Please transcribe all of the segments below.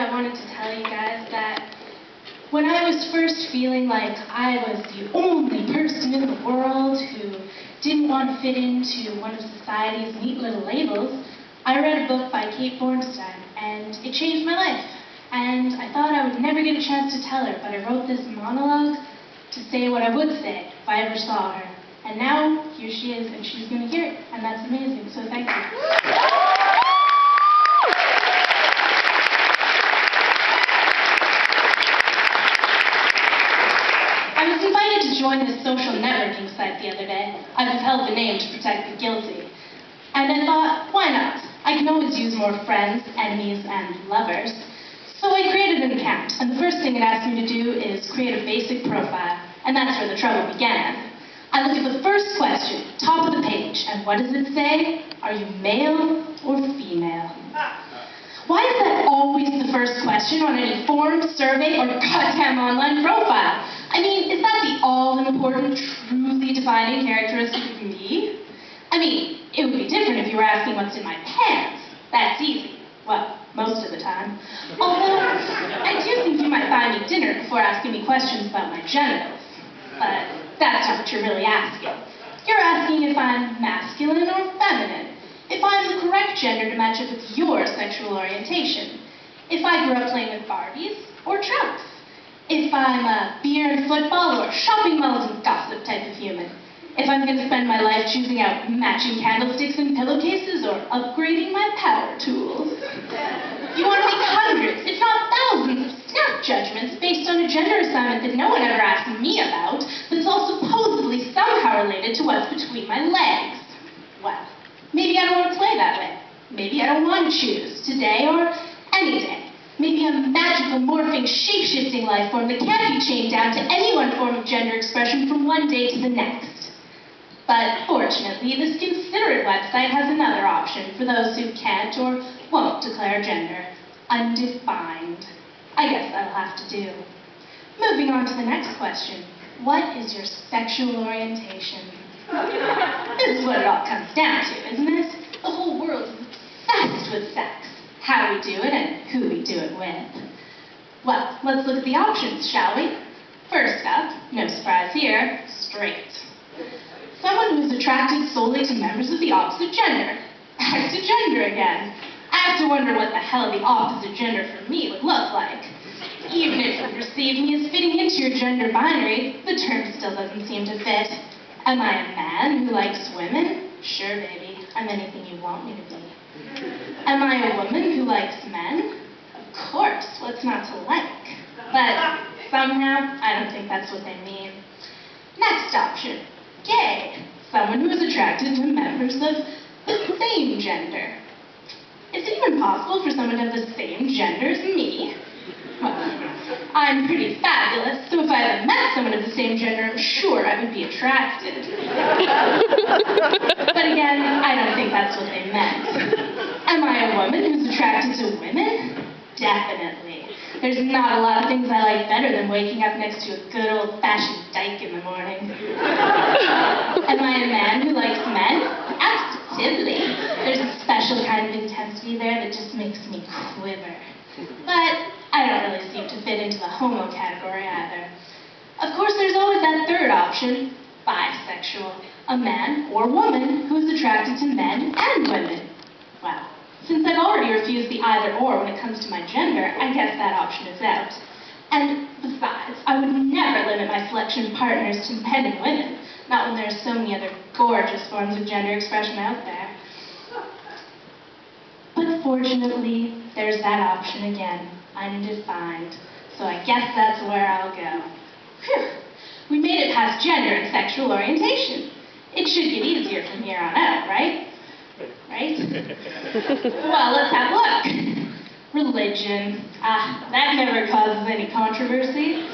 I wanted to tell you guys that when I was first feeling like I was the only person in the world who didn't want to fit into one of society's neat little labels, I read a book by Kate Bornstein, and it changed my life. And I thought I would never get a chance to tell her, but I wrote this monologue to say what I would say if I ever saw her. And now, here she is, and she's going to hear it, and that's amazing, so thank you. I was invited to join this social networking site the other day. I've withheld the name to protect the guilty. And I thought, why not? I can always use more friends, enemies, and lovers. So I created an account, and the first thing it asked me to do is create a basic profile, and that's where the trouble began. I look at the first question, top of the page, and what does it say? Are you male or female? Why is that always the first question on any form, survey, or goddamn online profile? I mean, is that the all-important, truly defining characteristic of me? I mean, it would be different if you were asking what's in my pants. That's easy. Well, most of the time. Although, I do think you might buy me dinner before asking me questions about my genitals. But that's not what you're really asking. You're asking if I'm masculine or feminine. If I'm the correct gender to match up with your sexual orientation. If I grew up playing with Barbies or trunks. If I'm a beer and football or shopping malls and gossip type of human. If I'm going to spend my life choosing out matching candlesticks and pillowcases or upgrading my power tools. You want to make hundreds, if not thousands, of snap judgments based on a gender assignment that no one ever asked me about, that's all supposedly somehow related to what's between my legs. Well, maybe I don't want to play that way. Maybe I don't want to choose, today or any day. Maybe a magical, morphing, shape-shifting life form that can't be chained down to any one form of gender expression from one day to the next. But fortunately, this considerate website has another option for those who can't or won't declare gender. Undefined. I guess that'll have to do. Moving on to the next question. What is your sexual orientation? This is what it all comes down to, isn't it? The whole world is obsessed with sex. How we do it and who we do it with. Well, let's look at the options, shall we? First up, no surprise here, straight. Someone who is attracted solely to members of the opposite gender. Back to gender again. I have to wonder what the hell the opposite gender for me would look like. Even if you perceive me as fitting into your gender binary, the term still doesn't seem to fit. Am I a man who likes women? Sure, baby. I'm anything you want me to be. Am I a woman who likes men? Of course. What's not to like? But somehow, I don't think that's what they mean. Next option. Gay, someone who is attracted to members of the same gender. Is it even possible for someone to have the same gender as me? Well, I'm pretty fabulous, so if I ever met someone of the same gender, I'm sure I would be attracted. But again, I don't think that's what they meant. Am I a woman who's attracted to women? Definitely. There's not a lot of things I like better than waking up next to a good old-fashioned dyke in the morning. Am I a man who likes men? Absolutely. There's a special kind of intensity there that just makes me quiver. But I don't really seem to fit into the homo category either. Of course, there's always that third option, bisexual. A man or woman who is attracted to men and women. Well, since I've already refused the either-or when it comes to my gender, I guess that option is out. And besides, I would never limit my selection of partners to men and women, not when there are so many other gorgeous forms of gender expression out there. But fortunately, there's that option again, undefined. So I guess that's where I'll go. Whew. We made it past gender and sexual orientation. It should get easier from here on out, right? Right? Well, let's have a look. Religion. That never causes any controversy.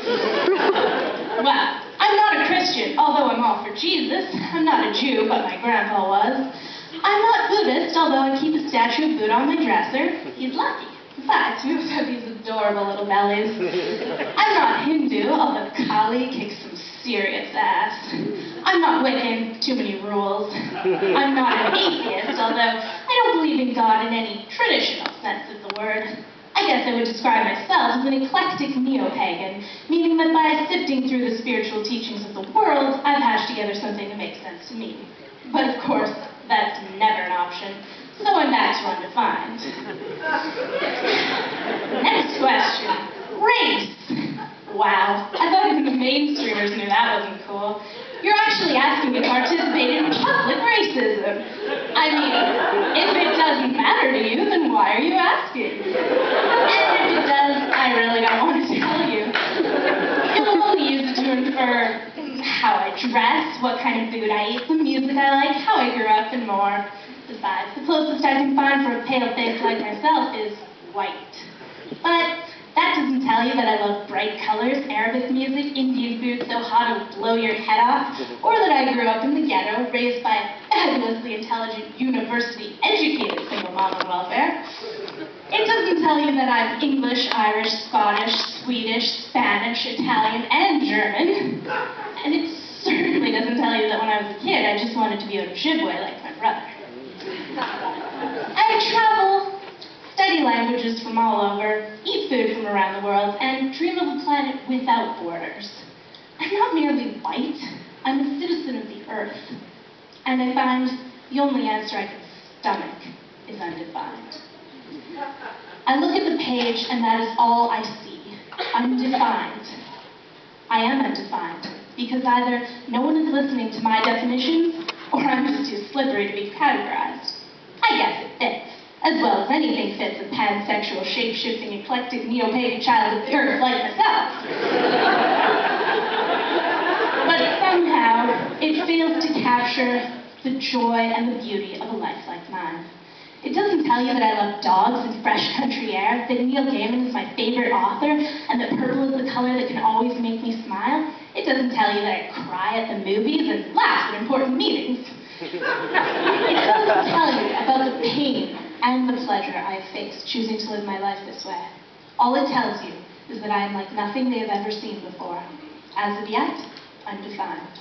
Well, I'm not a Christian, although I'm all for Jesus. I'm not a Jew, but my grandpa was. I'm not Buddhist, although I keep a statue of Buddha on my dresser. He's lucky. Besides, we both have these adorable little bellies. I'm not Hindu, although Kali kicks some serious ass. I'm not Wiccan, too many rules. I'm not an atheist, although I don't believe in God in any traditional sense of the word. I I guess I would describe myself as an eclectic neo-pagan, meaning that by sifting through the spiritual teachings of the world, I've hashed together something that makes sense to me. But of course, that's never an option, so I'm back to Undefined. Next question. Race. Wow, I thought even the mainstreamers knew that wasn't cool. You're actually asking me to participate in public racism. I mean, if it doesn't matter to you, then why are you asking? And if it does, I really don't want to tell you. It will only use it to infer how I dress, what kind of food I eat, the music I like, how I grew up, and more. Besides, the closest I can find for a pale face like myself is white. But that doesn't tell you that I love bright colors, Arabic music, Indian food so hot it would blow your head off, or that I grew up in the ghetto, raised by a fabulously intelligent, university-educated single mom on welfare. It doesn't tell you that I'm English, Irish, Scottish, Swedish, Spanish, Italian, and German. And it certainly doesn't tell you that when I was a kid, I just wanted to be an Ojibwe like my brother. I travel, study languages from all over, eat food from around the world, and dream of a planet without borders. I'm not merely white, I'm a citizen of the Earth. And I find the only answer I can stomach is Undefined. I look at the page and that is all I see. Undefined. I am undefined, because either no one is listening to my definitions, or I'm just too slippery to be categorized. I guess it fits, as well as anything fits a pansexual, shape-shifting, eclectic, neo-pagan child of the Earth like myself. But somehow, it fails to capture the joy and the beauty of a life like mine. It doesn't tell you that I love dogs and fresh country air, that Neil Gaiman is my favorite author, and that purple is the color that can always make me smile. It doesn't tell you that I cry at the movies and laugh at important meetings. It doesn't tell you about the pain and the pleasure I have faced choosing to live my life this way. All it tells you is that I am like nothing they have ever seen before. As of yet, undefined.